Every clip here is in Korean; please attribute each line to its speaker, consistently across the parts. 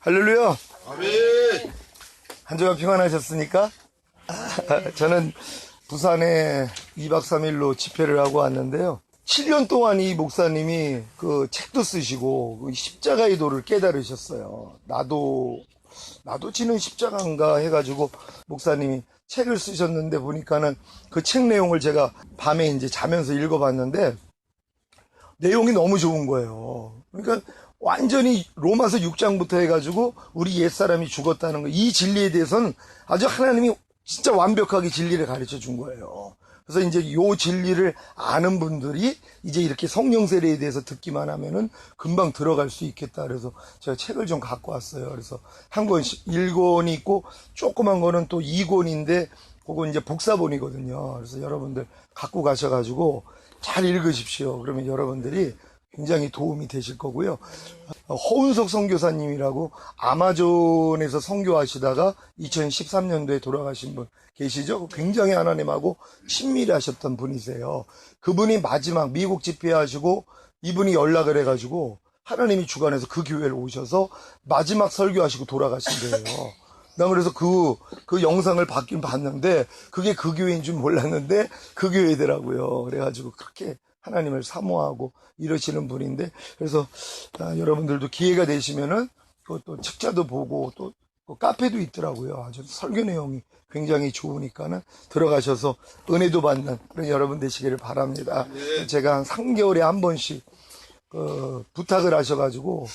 Speaker 1: 할렐루야.
Speaker 2: 아멘.
Speaker 1: 한 주간 평안하셨습니까? 저는 부산에 2박 3일로 집회를 하고 왔는데요. 7년 동안 이 목사님이 그 책도 쓰시고 그 십자가의 도를 깨달으셨어요. 나도 지는 십자가인가 해가지고 목사님이 책을 쓰셨는데 보니까는 그 책 내용을 제가 밤에 이제 자면서 읽어봤는데 내용이 너무 좋은 거예요. 그러니까 완전히 로마서 6장부터 해가지고 우리 옛사람이 죽었다는 거, 이 진리에 대해서는 아주 하나님이 진짜 완벽하게 진리를 가르쳐 준 거예요. 그래서 이제 요 진리를 아는 분들이 이제 이렇게 성령 세례에 대해서 듣기만 하면은 금방 들어갈 수 있겠다. 그래서 제가 책을 좀 갖고 왔어요. 그래서 한 권씩 1권이 있고 조그만 거는 또 2권인데 그거 이제 복사본이거든요. 그래서 여러분들 갖고 가셔가지고 잘 읽으십시오. 그러면 여러분들이 굉장히 도움이 되실 거고요. 허운석 선교사님이라고 아마존에서 선교하시다가 2013년도에 돌아가신 분 계시죠? 굉장히 하나님하고 친밀하셨던 분이세요. 그분이 마지막 미국 집회하시고 이분이 연락을 해가지고 하나님이 주관해서 그 교회를 오셔서 마지막 설교하시고 돌아가신대요. 난 그래서 그 영상을 받긴 봤는데 그게 그 교회인 줄 몰랐는데 그 교회더라고요. 그래가지고 그렇게 하나님을 사모하고 이러시는 분인데, 그래서 여러분들도 기회가 되시면은 그것도 책자도 보고 또 카페도 있더라고요. 아주 설교 내용이 굉장히 좋으니까는 들어가셔서 은혜도 받는 그런 여러분 되시기를 바랍니다.
Speaker 2: 네.
Speaker 1: 제가 한 3개월에 한 번씩 부탁을 하셔가지고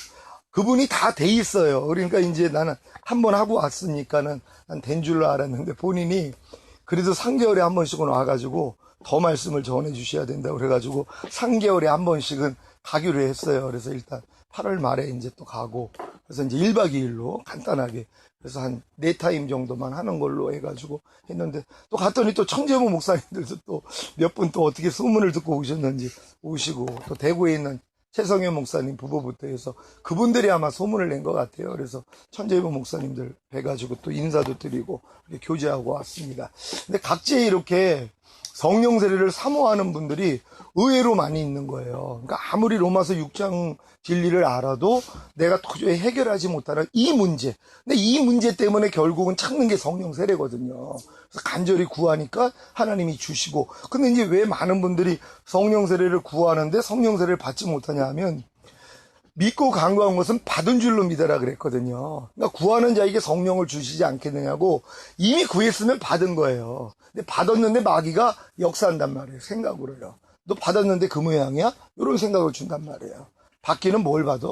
Speaker 1: 그분이 다 돼 있어요. 그러니까 이제 나는 한 번 하고 왔으니까는 난 된 줄로 알았는데 본인이 그래도 3개월에 한 번씩은 와가지고 더 말씀을 전해 주셔야 된다고 그래가지고 3개월에 한 번씩은 가기로 했어요. 그래서 일단 8월 말에 이제 또 가고, 그래서 이제 1박 2일로 간단하게, 그래서 한 4타임 정도만 하는 걸로 해가지고 했는데, 또 갔더니 또 청재모 목사님들도 또 몇 분 또 어떻게 소문을 듣고 오셨는지 오시고, 또 대구에 있는 최성현 목사님 부부부터 해서 그분들이 아마 소문을 낸 것 같아요. 그래서 천재모 목사님들 뵈가지고 또 인사도 드리고 이렇게 교제하고 왔습니다. 근데 각지에 이렇게 성령 세례를 사모하는 분들이 의외로 많이 있는 거예요. 그러니까 아무리 로마서 6장 진리를 알아도 내가 도저히 해결하지 못하는 이 문제. 근데 이 문제 때문에 결국은 찾는 게 성령 세례거든요. 그래서 간절히 구하니까 하나님이 주시고. 근데 이제 왜 많은 분들이 성령 세례를 구하는데 성령 세례를 받지 못하냐 하면 믿고 간구한 것은 받은 줄로 믿어라 그랬거든요. 그러니까 구하는 자에게 성령을 주시지 않겠느냐고, 이미 구했으면 받은 거예요. 근데 받았는데 마귀가 역사한단 말이에요. 생각으로요. 너 받았는데 그 모양이야? 이런 생각을 준단 말이에요. 받기는 뭘 받아?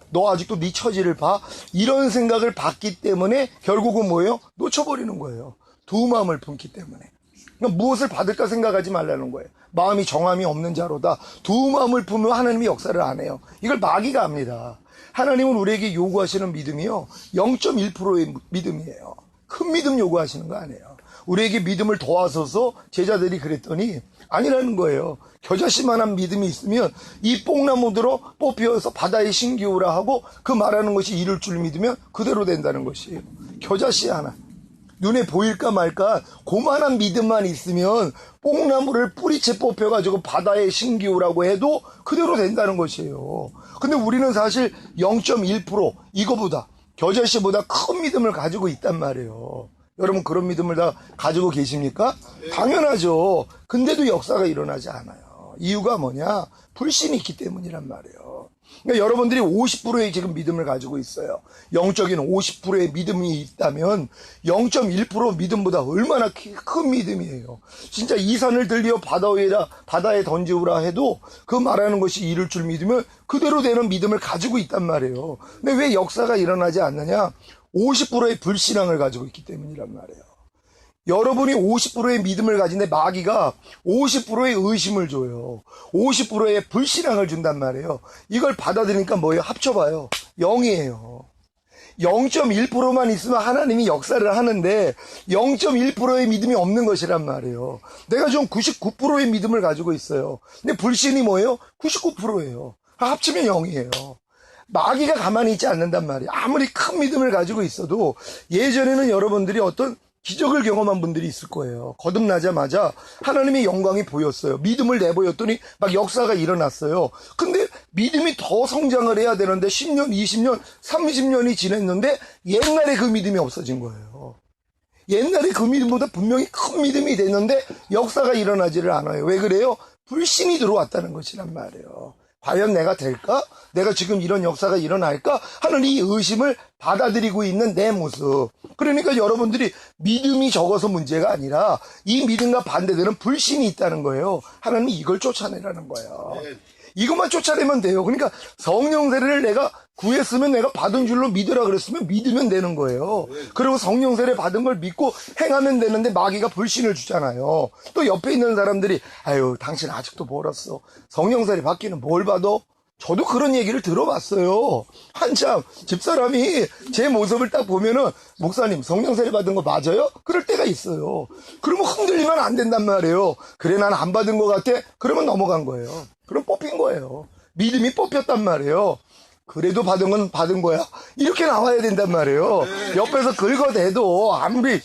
Speaker 1: 너 아직도 네 처지를 봐? 이런 생각을 받기 때문에 결국은 뭐예요? 놓쳐버리는 거예요. 두 마음을 품기 때문에. 그러니까 무엇을 받을까 생각하지 말라는 거예요. 마음이 정함이 없는 자로다. 두 마음을 품으면 하나님이 역사를 안 해요. 이걸 마귀가 합니다. 하나님은 우리에게 요구하시는 믿음이요, 0.1%의 믿음이에요. 큰 믿음 요구하시는 거 아니에요. 우리에게 믿음을 도와서서 제자들이 그랬더니 아니라는 거예요. 겨자씨만한 믿음이 있으면 이 뽕나무들어 뽑혀서 바다에 신기우라 하고 그 말하는 것이 이룰 줄 믿으면 그대로 된다는 것이에요. 겨자씨 하나, 눈에 보일까 말까 고만한 믿음만 있으면 뽕나무를 뿌리채 뽑혀가지고 바다에 신기우라고 해도 그대로 된다는 것이에요. 근데 우리는 사실 0.1% 이거보다, 겨자씨보다 큰 믿음을 가지고 있단 말이에요. 여러분 그런 믿음을 다 가지고 계십니까? 당연하죠. 근데도 역사가 일어나지 않아요. 이유가 뭐냐? 불신이 있기 때문이란 말이에요. 그러니까 여러분들이 50%의 지금 믿음을 가지고 있어요. 영적인 50%의 믿음이 있다면 0.1% 믿음보다 얼마나 큰 믿음이에요. 진짜 이 산을 들려 바다에 던지우라 해도 그 말하는 것이 이룰 줄 믿으면 그대로 되는 믿음을 가지고 있단 말이에요. 근데 왜 역사가 일어나지 않느냐? 50%의 불신앙을 가지고 있기 때문이란 말이에요. 여러분이 50%의 믿음을 가진데 마귀가 50%의 의심을 줘요. 50%의 불신앙을 준단 말이에요. 이걸 받아들이니까 뭐예요? 합쳐봐요. 0이에요. 0.1%만 있으면 하나님이 역사를 하는데 0.1%의 믿음이 없는 것이란 말이에요. 내가 좀 99%의 믿음을 가지고 있어요. 근데 불신이 뭐예요? 99%예요. 합치면 0이에요. 마귀가 가만히 있지 않는단 말이에요. 아무리 큰 믿음을 가지고 있어도 예전에는 여러분들이 어떤 기적을 경험한 분들이 있을 거예요. 거듭나자마자 하나님의 영광이 보였어요. 믿음을 내보였더니 막 역사가 일어났어요. 근데 믿음이 더 성장을 해야 되는데 10년, 20년, 30년이 지났는데 옛날에 그 믿음이 없어진 거예요. 옛날에 그 믿음보다 분명히 큰 믿음이 됐는데 역사가 일어나지를 않아요. 왜 그래요? 불신이 들어왔다는 것이란 말이에요. 과연 내가 될까? 내가 지금 이런 역사가 일어날까? 하는 이 의심을 받아들이고 있는 내 모습. 그러니까 여러분들이 믿음이 적어서 문제가 아니라 이 믿음과 반대되는 불신이 있다는 거예요. 하나님이 이걸 쫓아내라는 거예요. 이것만 쫓아내면 돼요. 그러니까 성령 세례를 내가 구했으면 내가 받은 줄로 믿으라 그랬으면 믿으면 되는 거예요. 그리고 성령 세례 받은 걸 믿고 행하면 되는데 마귀가 불신을 주잖아요. 또 옆에 있는 사람들이 아유 당신 아직도 멀었어. 성령 세례 받기는 뭘 받아? 저도 그런 얘기를 들어봤어요. 한참 집사람이 제 모습을 딱 보면은 목사님 성령 세례 받은 거 맞아요? 그럴 때가 있어요. 그러면 흔들리면 안 된단 말이에요. 그래 난 안 받은 것 같아? 그러면 넘어간 거예요. 그럼 뽑힌 거예요. 믿음이 뽑혔단 말이에요. 그래도 받은 건 받은 거야. 이렇게 나와야 된단 말이에요. 옆에서 긁어대도 아무리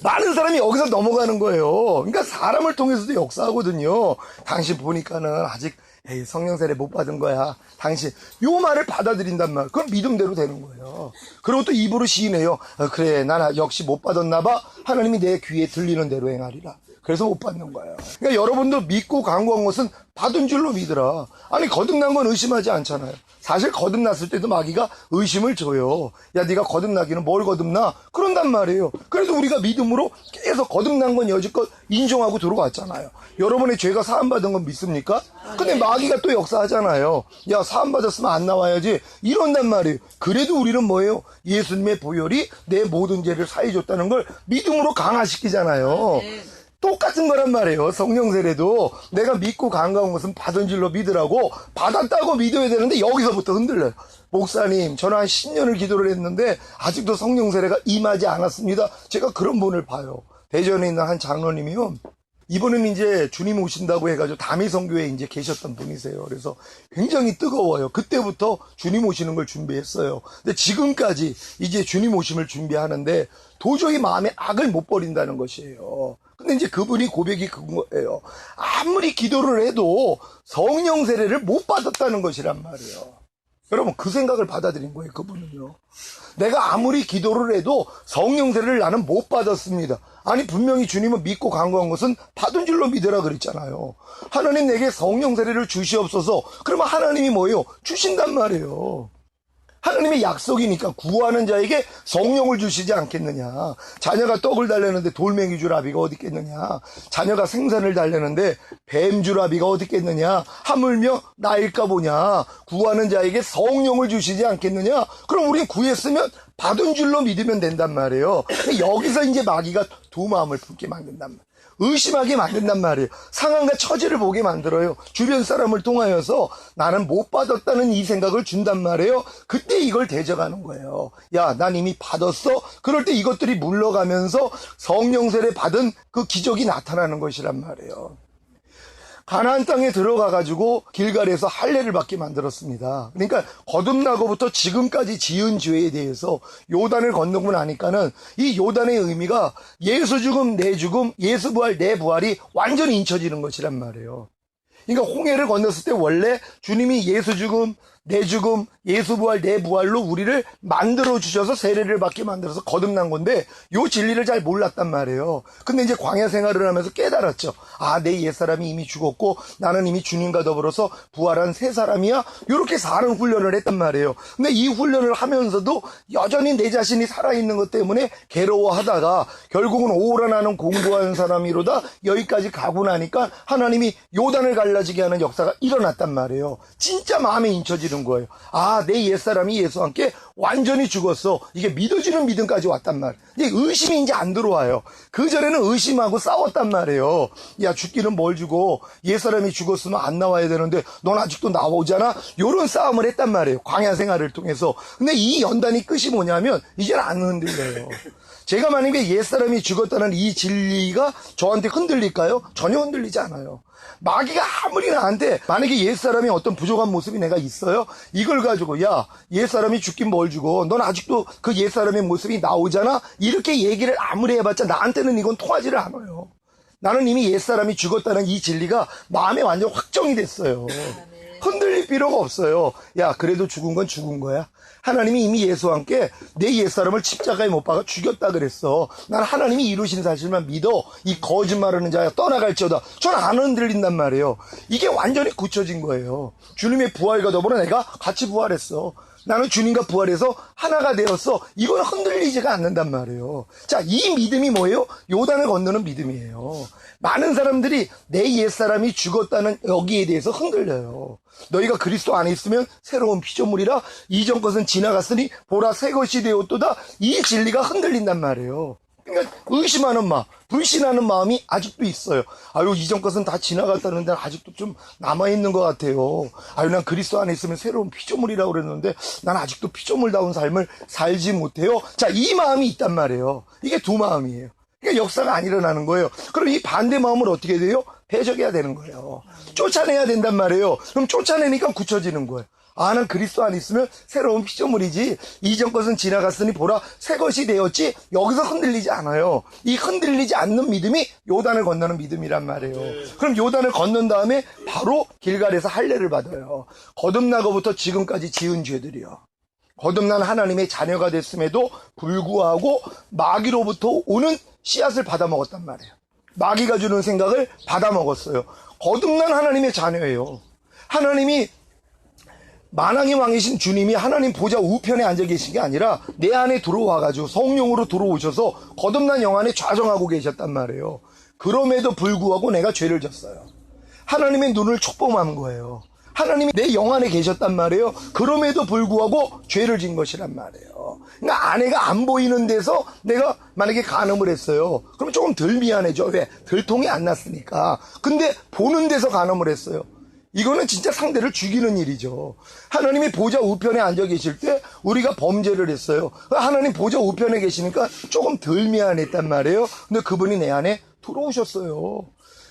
Speaker 1: 많은 사람이 여기서 넘어가는 거예요. 그러니까 사람을 통해서도 역사하거든요. 당신 보니까는 아직 에이, 성령 세례 못 받은 거야. 당신 요 말을 받아들인단 말. 그건 믿음대로 되는 거예요. 그리고 또 입으로 시인해요. 그래 난 역시 못 받았나 봐. 하나님이 내 귀에 들리는 대로 행하리라. 그래서 못 받는 거예요. 그러니까 여러분도 믿고 간구한 것은 받은 줄로 믿으라. 아니 거듭난 건 의심하지 않잖아요. 사실 거듭났을 때도 마귀가 의심을 줘요. 야 네가 거듭나기는 뭘 거듭나? 그런단 말이에요. 그래도 우리가 믿음으로 계속 거듭난 건 여지껏 인정하고 들어왔잖아요. 여러분의 죄가 사함받은 건 믿습니까? 근데 마귀가 또 역사하잖아요. 야 사함받았으면 안 나와야지 이런단 말이에요. 그래도 우리는 뭐예요? 예수님의 보혈이 내 모든 죄를 사해줬다는 걸 믿음으로 강화시키잖아요. 똑같은 거란 말이에요. 성령 세례도 내가 믿고 간과한 것은 받은 줄로 믿으라고 받았다고 믿어야 되는데 여기서부터 흔들려요. 목사님 저는 한 10년을 기도를 했는데 아직도 성령 세례가 임하지 않았습니다. 제가 그런 분을 봐요. 대전에 있는 한 장로님이요. 이번에는 이제 주님 오신다고 해가지고 다미성교에 이제 계셨던 분이세요. 그래서 굉장히 뜨거워요. 그때부터 주님 오시는 걸 준비했어요. 근데 지금까지 이제 주님 오심을 준비하는데 도저히 마음에 악을 못 버린다는 것이에요. 근데 이제 그분이 고백이 그거예요. 아무리 기도를 해도 성령 세례를 못 받았다는 것이란 말이에요. 여러분 그 생각을 받아들인 거예요. 그분은요. 내가 아무리 기도를 해도 성령 세례를 나는 못 받았습니다. 아니 분명히 주님은 믿고 간구한 것은 받은 줄로 믿으라 그랬잖아요. 하나님 내게 성령 세례를 주시옵소서. 그러면 하나님이 뭐예요? 주신단 말이에요. 하나님의 약속이니까 구하는 자에게 성령을 주시지 않겠느냐. 자녀가 떡을 달래는데 돌멩이 주라비가 어디 있겠느냐. 자녀가 생선을 달래는데 뱀 주라비가 어디 있겠느냐. 하물며 나일까 보냐. 구하는 자에게 성령을 주시지 않겠느냐. 그럼 우린 구했으면 받은 줄로 믿으면 된단 말이에요. 여기서 이제 마귀가 두 마음을 품게 만든단 말이에요. 의심하게 만든단 말이에요. 상황과 처지를 보게 만들어요. 주변 사람을 통하여서 나는 못 받았다는 이 생각을 준단 말이에요. 그때 이걸 대적하는 거예요. 야, 난 이미 받았어? 그럴 때 이것들이 물러가면서 성령 세례 받은 그 기적이 나타나는 것이란 말이에요. 가나안 땅에 들어가가지고 길갈에서 할례를 받게 만들었습니다. 그러니까 거듭나고부터 지금까지 지은 죄에 대해서 요단을 건너고 나니까는 이 요단의 의미가 예수 죽음 내 죽음, 예수 부활 내 부활이 완전히 잊혀지는 것이란 말이에요. 그러니까 홍해를 건넜을 때 원래 주님이 예수 죽음 내 죽음, 예수 부활, 내 부활로 우리를 만들어 주셔서 세례를 받게 만들어서 거듭난 건데 요 진리를 잘 몰랐단 말이에요. 근데 이제 광야 생활을 하면서 깨달았죠. 아, 내 옛사람이 이미 죽었고 나는 이미 주님과 더불어서 부활한 새 사람이야. 이렇게 사는 훈련을 했단 말이에요. 근데 이 훈련을 하면서도 여전히 내 자신이 살아있는 것 때문에 괴로워하다가 결국은 오라 나는 공부한 사람이로다 여기까지 가고 나니까 하나님이 요단을 갈라지게 하는 역사가 일어났단 말이에요. 진짜 마음에 인쳐지는 거예요. 아, 내 옛사람이 예수와 함께 완전히 죽었어. 이게 믿어지는 믿음까지 왔단 말이에요. 근데 의심이 이제 안 들어와요. 그전에는 의심하고 싸웠단 말이에요. 야, 죽기는 뭘 주고 옛사람이 죽었으면 안 나와야 되는데 넌 아직도 나오잖아. 이런 싸움을 했단 말이에요. 광야 생활을 통해서. 근데 이 연단이 끝이 뭐냐면 이제는 안 흔들려요. 제가 만약에 옛사람이 죽었다는 이 진리가 저한테 흔들릴까요? 전혀 흔들리지 않아요. 마귀가 아무리 나한테 만약에 옛사람이 어떤 부족한 모습이 내가 있어요? 이걸 가지고 야, 옛사람이 죽긴 뭘 주고 넌 아직도 그 옛사람의 모습이 나오잖아? 이렇게 얘기를 아무리 해봤자 나한테는 이건 통하지를 않아요. 나는 이미 옛사람이 죽었다는 이 진리가 마음에 완전 확정이 됐어요. 흔들릴 필요가 없어요. 야, 그래도 죽은 건 죽은 거야. 하나님이 이미 예수와 함께 내 옛사람을 십자가에 못 박아 죽였다 그랬어. 난 하나님이 이루신 사실만 믿어. 이 거짓말하는 자야 떠나갈지어다. 전 안 흔들린단 말이에요. 이게 완전히 굳혀진 거예요. 주님의 부활과 더불어 내가 같이 부활했어. 나는 주님과 부활해서 하나가 되었어. 이건 흔들리지가 않는단 말이에요. 자, 이 믿음이 뭐예요? 요단을 건너는 믿음이에요. 많은 사람들이 내 옛사람이 죽었다는 여기에 대해서 흔들려요. 너희가 그리스도 안에 있으면 새로운 피조물이라 이전 것은 지나갔으니 보라 새 것이 되었도다. 이 진리가 흔들린단 말이에요. 그러니까 의심하는 마음, 불신하는 마음이 아직도 있어요. 아유, 이전 것은 다 지나갔다는데 아직도 좀 남아있는 것 같아요. 아유, 난 그리스도 안에 있으면 새로운 피조물이라고 그랬는데 난 아직도 피조물다운 삶을 살지 못해요. 자, 이 마음이 있단 말이에요. 이게 두 마음이에요. 그러니까 역사가 안 일어나는 거예요. 그럼 이 반대 마음을 어떻게 돼요? 배적해야 되는 거예요. 쫓아내야 된단 말이에요. 그럼 쫓아내니까 굳혀지는 거예요. 아, 난 그리스도 안에 있으면 새로운 피조물이지. 이전 것은 지나갔으니 보라 새 것이 되었지. 여기서 흔들리지 않아요. 이 흔들리지 않는 믿음이 요단을 건너는 믿음이란 말이에요. 그럼 요단을 건넌 다음에 바로 길갈에서 할례를 받아요. 거듭나고부터 지금까지 지은 죄들이요. 거듭난 하나님의 자녀가 됐음에도 불구하고 마귀로부터 오는 씨앗을 받아먹었단 말이에요. 마귀가 주는 생각을 받아먹었어요. 거듭난 하나님의 자녀예요. 하나님이 만왕의 왕이신 주님이 하나님 보좌 우편에 앉아 계신 게 아니라 내 안에 들어와가지고 성령으로 들어오셔서 거듭난 영 안에 좌정하고 계셨단 말이에요. 그럼에도 불구하고 내가 죄를 졌어요. 하나님의 눈을 촉범한 거예요. 하나님이 내 영 안에 계셨단 말이에요. 그럼에도 불구하고 죄를 진 것이란 말이에요. 그러니까 아내가 안 보이는 데서 내가 만약에 간음을 했어요. 그럼 조금 덜 미안해져. 왜? 들통이 안 났으니까. 근데 보는 데서 간음을 했어요. 이거는 진짜 상대를 죽이는 일이죠. 하나님이 보좌 우편에 앉아 계실 때 우리가 범죄를 했어요. 하나님 보좌 우편에 계시니까 조금 덜 미안했단 말이에요. 근데 그분이 내 안에 들어오셨어요.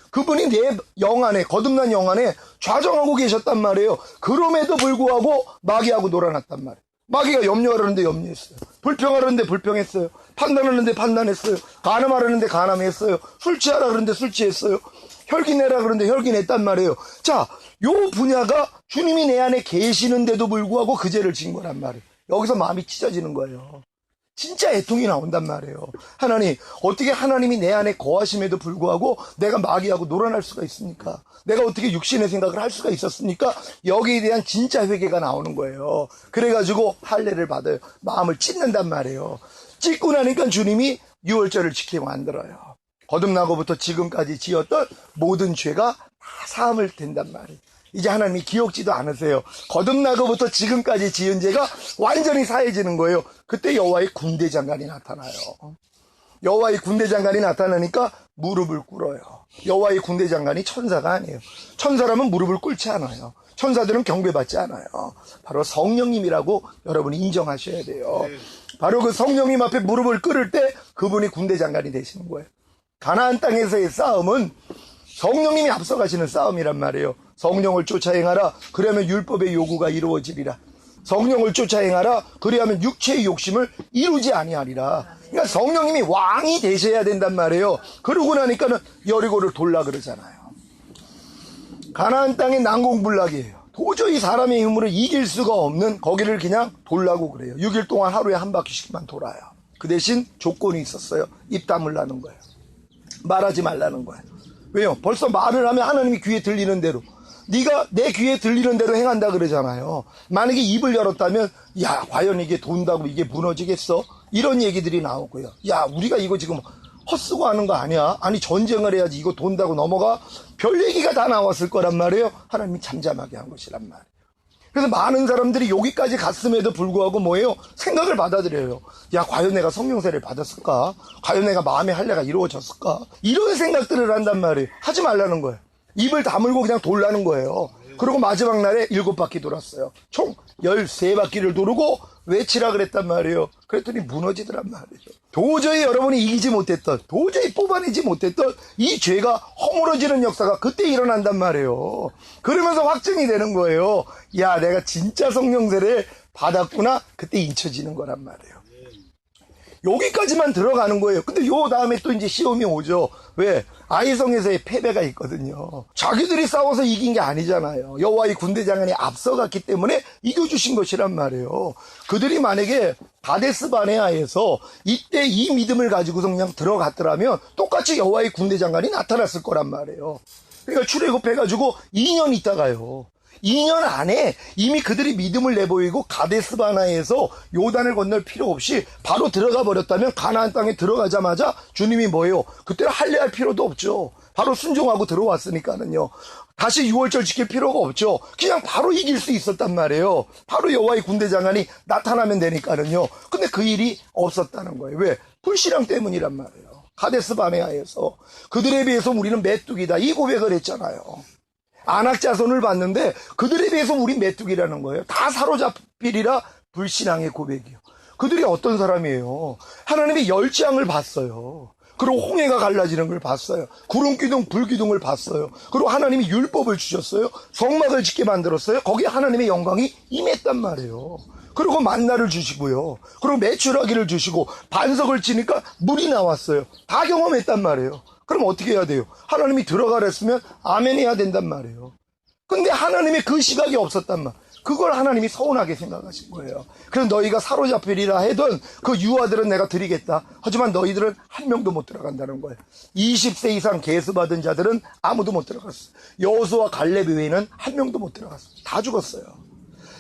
Speaker 1: 그분이 내 영 안에, 거듭난 영 안에 좌정하고 계셨단 말이에요. 그럼에도 불구하고 마귀하고 놀아났단 말이에요. 마귀가 염려하려는데 염려했어요. 불평하려는데 불평했어요. 판단하려는데 판단했어요. 간음하려는데 간음했어요. 술 취하라 그러는데 술 취했어요. 혈기내라 그러는데 혈기냈단 말이에요. 자, 요 분야가 주님이 내 안에 계시는데도 불구하고 그 죄를 진 거란 말이에요. 여기서 마음이 찢어지는 거예요. 진짜 애통이 나온단 말이에요. 하나님, 어떻게 하나님이 내 안에 거하심에도 불구하고 내가 마귀하고 놀아날 수가 있습니까? 내가 어떻게 육신의 생각을 할 수가 있었습니까? 여기에 대한 진짜 회개가 나오는 거예요. 그래가지고 할례를 받아요. 마음을 찢는단 말이에요. 찢고 나니까 주님이 유월절을 지키게 만들어요. 거듭나고부터 지금까지 지었던 모든 죄가 다 사함을 된단 말이에요. 이제 하나님이 기억지도 않으세요. 거듭나고부터 지금까지 지은 죄가 완전히 사해지는 거예요. 그때 여호와의 군대 장관이 나타나요. 여호와의 군대 장관이 나타나니까 무릎을 꿇어요. 여호와의 군대 장관이 천사가 아니에요. 천사라면 무릎을 꿇지 않아요. 천사들은 경배받지 않아요. 바로 성령님이라고 여러분이 인정하셔야 돼요. 바로 그 성령님 앞에 무릎을 꿇을 때 그분이 군대 장관이 되시는 거예요. 가나안 땅에서의 싸움은 성령님이 앞서가시는 싸움이란 말이에요. 성령을 쫓아 행하라. 그러면 율법의 요구가 이루어지리라. 성령을 쫓아 행하라. 그리하면 육체의 욕심을 이루지 아니하리라. 그러니까 성령님이 왕이 되셔야 된단 말이에요. 그러고 나니까는 여리고를 돌라 그러잖아요. 가나안 땅의 난공불락이에요. 도저히 사람의 힘으로 이길 수가 없는 거기를 그냥 돌라고 그래요. 6일 동안 하루에 한 바퀴씩만 돌아요. 그 대신 조건이 있었어요. 입 다물라는 거예요. 말하지 말라는 거예요. 왜요? 벌써 말을 하면 하나님이 귀에 들리는 대로, 네가 내 귀에 들리는 대로 행한다 그러잖아요. 만약에 입을 열었다면 야, 과연 이게 돈다고 이게 무너지겠어? 이런 얘기들이 나오고요. 야, 우리가 이거 지금 헛쓰고 하는 거 아니야? 아니, 전쟁을 해야지 이거 돈다고 넘어가? 별 얘기가 다 나왔을 거란 말이에요. 하나님이 잠잠하게 한 것이란 말이에요. 그래서 많은 사람들이 여기까지 갔음에도 불구하고 뭐예요? 생각을 받아들여요. 야, 과연 내가 성령세를 받았을까? 과연 내가 마음의 할례가 이루어졌을까? 이런 생각들을 한단 말이에요. 하지 말라는 거예요. 입을 다물고 그냥 돌라는 거예요. 그리고 마지막 날에 7바퀴 돌았어요. 총 13바퀴를 도르고 외치라 그랬단 말이에요. 그랬더니 무너지더란 말이에요. 도저히 여러분이 이기지 못했던, 도저히 뽑아내지 못했던 이 죄가 허물어지는 역사가 그때 일어난단 말이에요. 그러면서 확증이 되는 거예요. 야, 내가 진짜 성령세를 받았구나. 그때 잊혀지는 거란 말이에요. 여기까지만 들어가는 거예요. 근데 요 다음에 또 이제 시험이 오죠. 왜? 아이성에서의 패배가 있거든요. 자기들이 싸워서 이긴 게 아니잖아요. 여호와의 군대 장관이 앞서갔기 때문에 이겨주신 것이란 말이에요. 그들이 만약에 가데스 바네아에서 이때 이 믿음을 가지고서 그냥 들어갔더라면 똑같이 여호와의 군대 장관이 나타났을 거란 말이에요. 그러니까 출애굽해가지고 2년 있다가요. 2년 안에 이미 그들이 믿음을 내보이고 가데스 바네아에서 요단을 건널 필요 없이 바로 들어가 버렸다면 가나안 땅에 들어가자마자 주님이 뭐예요? 그때는 할례할 필요도 없죠. 바로 순종하고 들어왔으니까는요. 다시 6월절 지킬 필요가 없죠. 그냥 바로 이길 수 있었단 말이에요. 바로 여호와의 군대 장관이 나타나면 되니까는요. 근데 그 일이 없었다는 거예요. 왜? 불신앙 때문이란 말이에요. 가데스 바네아에서 그들에 비해서 우리는 메뚜기다 이 고백을 했잖아요. 안악 자손을 봤는데 그들에 비해서 우리 메뚜기라는 거예요. 다 사로잡히리라 불신앙의 고백이요. 그들이 어떤 사람이에요? 하나님의 열지향을 봤어요. 그리고 홍해가 갈라지는 걸 봤어요. 구름기둥 불기둥을 봤어요. 그리고 하나님이 율법을 주셨어요. 성막을 짓게 만들었어요. 거기에 하나님의 영광이 임했단 말이에요. 그리고 만나를 주시고요. 그리고 메추라기를 주시고 반석을 치니까 물이 나왔어요. 다 경험했단 말이에요. 그럼 어떻게 해야 돼요? 하나님이 들어가랬으면 아멘 해야 된단 말이에요. 근데 하나님의 그 시각이 없었단 말. 그걸 하나님이 서운하게 생각하신 거예요. 그래서 너희가 사로잡히리라 해던 그 유아들은 내가 드리겠다. 하지만 너희들은 한 명도 못 들어간다는 거예요. 20세 이상 계수받은 자들은 아무도 못 들어갔어요. 여호수아 갈렙 외에는 한 명도 못 들어갔어요. 다 죽었어요.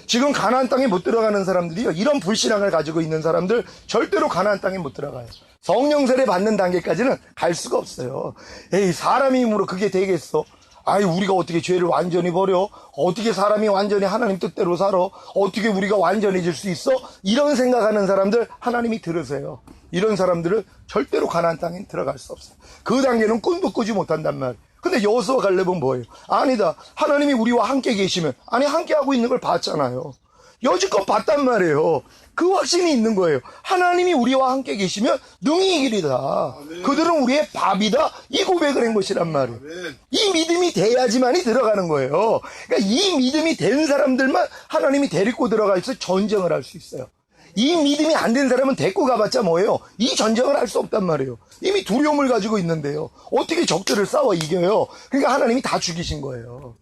Speaker 1: 지금 가나안 땅에 못 들어가는 사람들이요. 이런 불신앙을 가지고 있는 사람들 절대로 가나안 땅에 못 들어가요. 성령 세례 받는 단계까지는 갈 수가 없어요. 에이, 사람의 힘으로 그게 되겠어? 아이, 우리가 어떻게 죄를 완전히 버려? 어떻게 사람이 완전히 하나님 뜻대로 살아? 어떻게 우리가 완전해질 수 있어? 이런 생각하는 사람들 하나님이 들으세요. 이런 사람들은 절대로 가나안 땅에 들어갈 수 없어요. 그 단계는 꿈도 꾸지 못한단 말이에요. 근데 여호수아 갈렙은 뭐예요? 아니다. 하나님이 우리와 함께 계시면, 아니 함께 하고 있는 걸 봤잖아요. 여지껏 봤단 말이에요. 그 확신이 있는 거예요. 하나님이 우리와 함께 계시면 능히 이기리다. 아멘. 그들은 우리의 밥이다. 이 고백을 한 것이란 말이에요. 아멘. 이 믿음이 돼야지만이 들어가는 거예요. 그러니까 이 믿음이 된 사람들만 하나님이 데리고 들어가서 전쟁을 할 수 있어요. 이 믿음이 안 된 사람은 데리고 가봤자 뭐예요? 이 전쟁을 할 수 없단 말이에요. 이미 두려움을 가지고 있는데요. 어떻게 적들을 싸워 이겨요? 그러니까 하나님이 다 죽이신 거예요.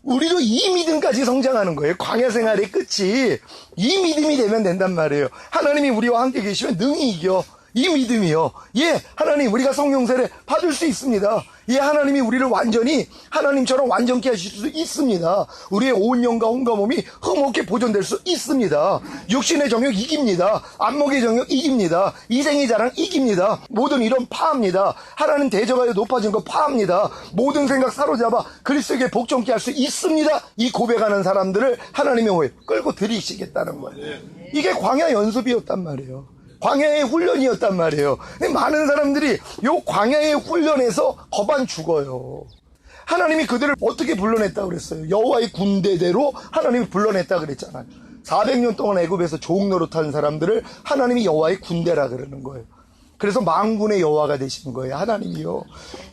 Speaker 1: 우리도 이 믿음까지 성장하는 거예요. 광야 생활의 끝이 이 믿음이 되면 된단 말이에요. 하나님이 우리와 함께 계시면 능히 이겨. 이 믿음이요. 예, 하나님 우리가 성령 세례 받을 수 있습니다. 예, 하나님이 우리를 완전히 하나님처럼 완전케 하실 수 있습니다. 우리의 온 영과 온과 몸이 흠없게 보존될 수 있습니다. 육신의 정욕 이깁니다. 안목의 정욕 이깁니다. 이생의 자랑 이깁니다. 모든 이런 파합니다. 하나님 대적하여 높아진 거 파합니다. 모든 생각 사로잡아 그리스도에게 복종케 할 수 있습니다. 이 고백하는 사람들을 하나님의 호에 끌고 들이시겠다는 거예요. 이게 광야 연습이었단 말이에요. 광야의 훈련이었단 말이에요. 근데 많은 사람들이 요 광야의 훈련에서 거반 죽어요. 하나님이 그들을 어떻게 불러냈다고 그랬어요? 여호와의 군대대로 하나님이 불러냈다 그랬잖아요. 400년 동안 애굽에서 종 노릇한 사람들을 하나님이 여호와의 군대라 그러는 거예요. 그래서 만군의 여호와가 되신 거예요. 하나님이요.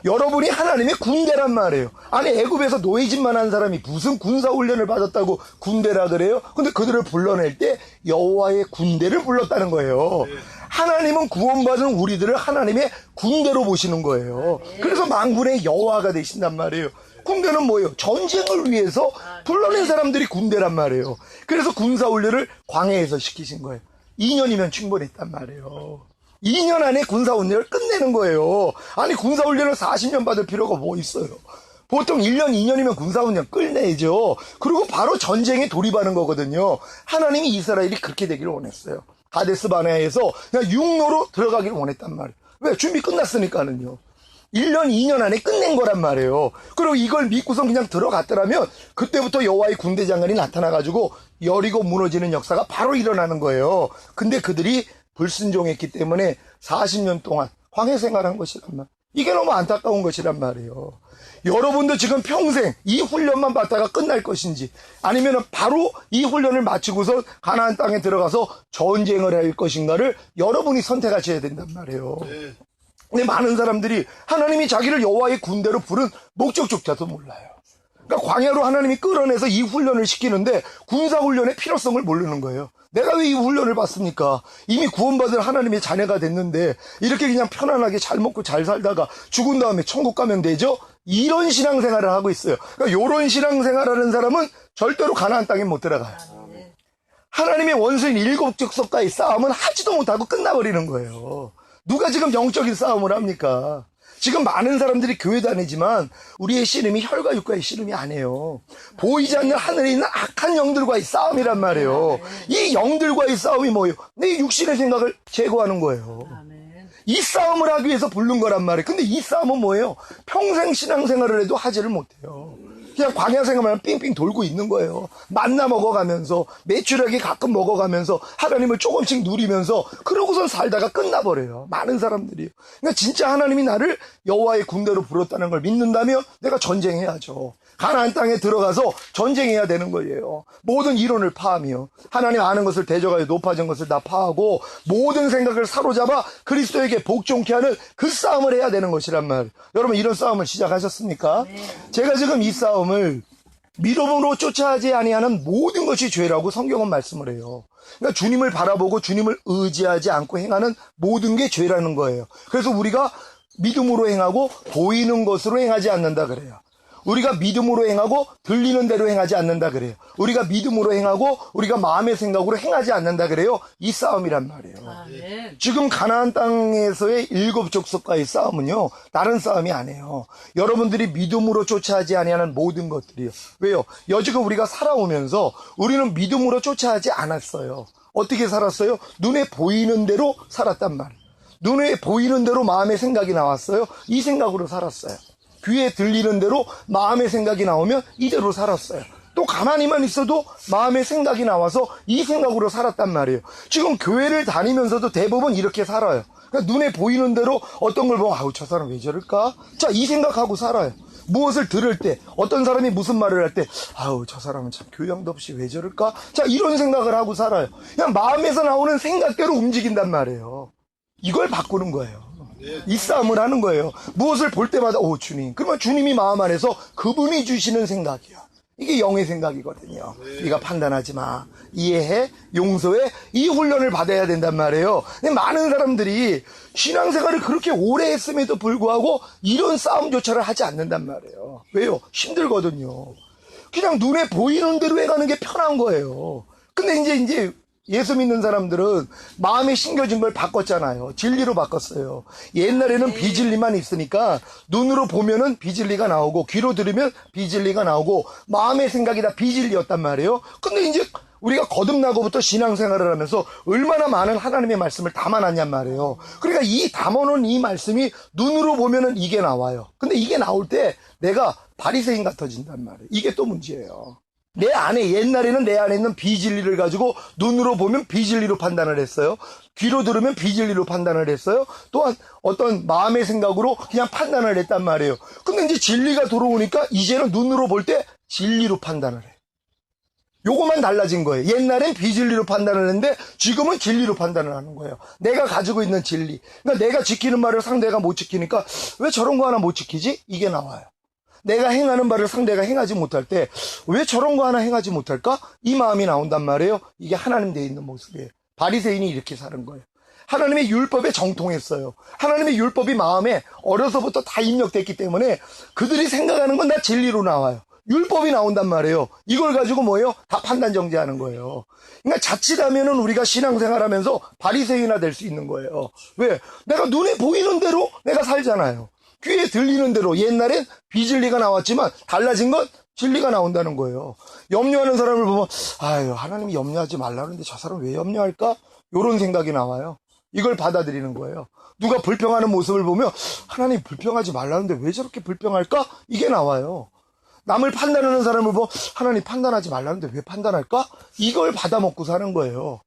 Speaker 1: 여러분이 하나님의 군대란 말이에요. 아니 애굽에서 노예짓만 한 사람이 무슨 군사훈련을 받았다고 군대라 그래요? 근데 그들을 불러낼 때 여호와의 군대를 불렀다는 거예요. 하나님은 구원받은 우리들을 하나님의 군대로 보시는 거예요. 그래서 만군의 여호와가 되신단 말이에요. 군대는 뭐예요? 전쟁을 위해서 불러낸 사람들이 군대란 말이에요. 그래서 군사훈련을 광야에서 시키신 거예요. 2년이면 충분했단 말이에요. 2년 안에 군사훈련을 끝내는 거예요. 아니 군사훈련을 40년 받을 필요가 뭐 있어요. 보통 1년 2년이면 군사훈련 끝내죠. 그리고 바로 전쟁에 돌입하는 거거든요. 하나님이 이스라엘이 그렇게 되기를 원했어요. 가데스 바네아에서 그냥 육로로 들어가기를 원했단 말이에요. 왜? 준비 끝났으니까는요. 1년 2년 안에 끝낸 거란 말이에요. 그리고 이걸 믿고서 그냥 들어갔더라면 그때부터 여호와의 군대 장관이 나타나가지고 여리고 무너지는 역사가 바로 일어나는 거예요. 근데 그들이 불순종했기 때문에 40년 동안 광야 생활한 것이란 말. 이게 너무 안타까운 것이란 말이에요. 여러분도 지금 평생 이 훈련만 받다가 끝날 것인지 아니면 바로 이 훈련을 마치고서 가나안 땅에 들어가서 전쟁을 할 것인가를 여러분이 선택하셔야 된단 말이에요. 근데 많은 사람들이 하나님이 자기를 여호와의 군대로 부른 목적조차도 몰라요. 그러니까 광야로 하나님이 끌어내서 이 훈련을 시키는데 군사훈련의 필요성을 모르는 거예요. 내가 왜 이 훈련을 받습니까? 이미 구원받은 하나님의 자녀가 됐는데 이렇게 그냥 편안하게 잘 먹고 잘 살다가 죽은 다음에 천국 가면 되죠? 이런 신앙생활을 하고 있어요. 그러니까 이런 신앙생활하는 사람은 절대로 가나안 땅에 못 들어가요. 하나님의 원수인 일곱 족속과의 싸움은 하지도 못하고 끝나버리는 거예요. 누가 지금 영적인 싸움을 합니까? 지금 많은 사람들이 교회 다니지만 우리의 씨름이 혈과 육과의 씨름이 아니에요. 보이지 않는 하늘에 있는 악한 영들과의 싸움이란 말이에요. 이 영들과의 싸움이 뭐예요? 내 육신의 생각을 제거하는 거예요. 이 싸움을 하기 위해서 부른 거란 말이에요. 근데 이 싸움은 뭐예요? 평생 신앙생활을 해도 하지를 못해요. 그냥 광야 생활만 삥삥 돌고 있는 거예요. 만나 먹어가면서 매출하게 가끔 먹어가면서 하나님을 조금씩 누리면서 그러고선 살다가 끝나버려요. 많은 사람들이. 그러니까 진짜 하나님이 나를 여호와의 군대로 부르었다는 걸 믿는다면 내가 전쟁해야죠. 가나안 땅에 들어가서 전쟁해야 되는 거예요. 모든 이론을 파하며 하나님 아는 것을 대적하여 높아진 것을 다 파하고 모든 생각을 사로잡아 그리스도에게 복종케 하는 그 싸움을 해야 되는 것이란 말. 여러분 이런 싸움을 시작하셨습니까? 네. 제가 지금 이 싸움을 믿음으로 쫓아하지 아니하는 모든 것이 죄라고 성경은 말씀을 해요. 그러니까 주님을 바라보고 주님을 의지하지 않고 행하는 모든 게 죄라는 거예요. 그래서 우리가 믿음으로 행하고 보이는 것으로 행하지 않는다 그래요. 우리가 믿음으로 행하고 들리는 대로 행하지 않는다 그래요. 우리가 믿음으로 행하고 우리가 마음의 생각으로 행하지 않는다 그래요. 이 싸움이란 말이에요. 네. 지금 가나안 땅에서의 일곱 족속과의 싸움은요. 다른 싸움이 아니에요. 여러분들이 믿음으로 쫓아하지 아니하는 모든 것들이요. 왜요? 여지껏 우리가 살아오면서 우리는 믿음으로 쫓아하지 않았어요. 어떻게 살았어요? 눈에 보이는 대로 살았단 말이에요. 눈에 보이는 대로 마음의 생각이 나왔어요. 이 생각으로 살았어요. 귀에 들리는 대로 마음의 생각이 나오면 이대로 살았어요. 또 가만히만 있어도 마음의 생각이 나와서 이 생각으로 살았단 말이에요. 지금 교회를 다니면서도 대부분 이렇게 살아요. 그러니까 눈에 보이는 대로 어떤 걸 보면 아우 저 사람 왜 저럴까? 자, 이 생각하고 살아요. 무엇을 들을 때 어떤 사람이 무슨 말을 할 때 아우 저 사람은 참 교양도 없이 왜 저럴까? 자, 이런 생각을 하고 살아요. 그냥 마음에서 나오는 생각대로 움직인단 말이에요. 이걸 바꾸는 거예요. 이 싸움을 하는 거예요. 무엇을 볼 때마다 오 주님. 그러면 주님이 마음 안에서 그분이 주시는 생각이요. 이게 영의 생각이거든요. 네가 판단하지 마. 이해해. 용서해. 이 훈련을 받아야 된단 말이에요. 근데 많은 사람들이 신앙생활을 그렇게 오래 했음에도 불구하고 이런 싸움조차를 하지 않는단 말이에요. 왜요? 힘들거든요. 그냥 눈에 보이는 대로 해가는 게 편한 거예요. 근데 이제 예수 믿는 사람들은 마음에 심겨진 걸 바꿨잖아요. 진리로 바꿨어요. 옛날에는 비진리만 있으니까 눈으로 보면은 비진리가 나오고 귀로 들으면 비진리가 나오고 마음의 생각이 다 비진리였단 말이에요. 근데 이제 우리가 거듭나고부터 신앙생활을 하면서 얼마나 많은 하나님의 말씀을 담아놨냔 말이에요. 그러니까 이 담아놓은 이 말씀이 눈으로 보면은 이게 나와요. 근데 이게 나올 때 내가 바리새인 같아진단 말이에요. 이게 또 문제예요. 내 안에 옛날에는 내 안에 있는 비진리를 가지고 눈으로 보면 비진리로 판단을 했어요. 귀로 들으면 비진리로 판단을 했어요. 또한 어떤 마음의 생각으로 그냥 판단을 했단 말이에요. 근데 이제 진리가 들어오니까 이제는 눈으로 볼 때 진리로 판단을 해. 요거만 달라진 거예요. 옛날엔 비진리로 판단을 했는데 지금은 진리로 판단을 하는 거예요. 내가 가지고 있는 진리. 그러니까 내가 지키는 말을 상대가 못 지키니까 왜 저런 거 하나 못 지키지? 이게 나와요. 내가 행하는 바를 상대가 행하지 못할 때 왜 저런 거 하나 행하지 못할까? 이 마음이 나온단 말이에요. 이게 하나님 되어 있는 모습이에요. 바리새인이 이렇게 사는 거예요. 하나님의 율법에 정통했어요. 하나님의 율법이 마음에 어려서부터 다 입력됐기 때문에 그들이 생각하는 건 다 진리로 나와요. 율법이 나온단 말이에요. 이걸 가지고 뭐예요? 다 판단 정지하는 거예요. 그러니까 자칫하면은 우리가 신앙생활하면서 바리새인화 될 수 있는 거예요. 왜? 내가 눈에 보이는 대로 내가 살잖아요. 귀에 들리는 대로 옛날엔 비진리가 나왔지만 달라진 건 진리가 나온다는 거예요. 염려하는 사람을 보면 아유 하나님이 염려하지 말라는데 저 사람 왜 염려할까? 이런 생각이 나와요. 이걸 받아들이는 거예요. 누가 불평하는 모습을 보면 하나님 불평하지 말라는데 왜 저렇게 불평할까? 이게 나와요. 남을 판단하는 사람을 보면 하나님 판단하지 말라는데 왜 판단할까? 이걸 받아먹고 사는 거예요.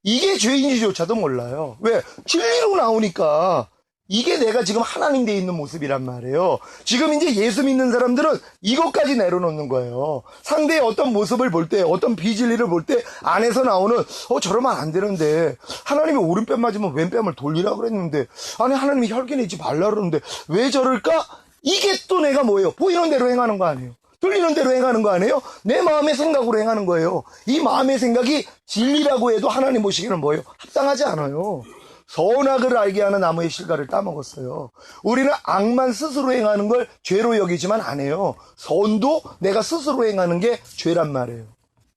Speaker 1: 이게 죄인지조차도 몰라요. 왜? 진리로 나오니까. 이게 내가 지금 하나님 돼 있는 모습이란 말이에요. 지금 이제 예수 믿는 사람들은 이것까지 내려놓는 거예요. 상대의 어떤 모습을 볼 때, 어떤 비진리를 볼 때 안에서 나오는 저러면 안 되는데 하나님이 오른뺨 맞으면 왼뺨을 돌리라 그랬는데 아니 하나님이 혈기 내지 말라 그러는데 왜 저럴까? 이게 또 내가 뭐예요? 보이는 대로 행하는 거 아니에요. 들리는 대로 행하는 거 아니에요? 내 마음의 생각으로 행하는 거예요. 이 마음의 생각이 진리라고 해도 하나님 보시기에는 뭐예요? 합당하지 않아요. 선악을 알게 하는 나무의 실과를 따먹었어요. 우리는 악만 스스로 행하는 걸 죄로 여기지만 안 해요. 선도 내가 스스로 행하는 게 죄란 말이에요.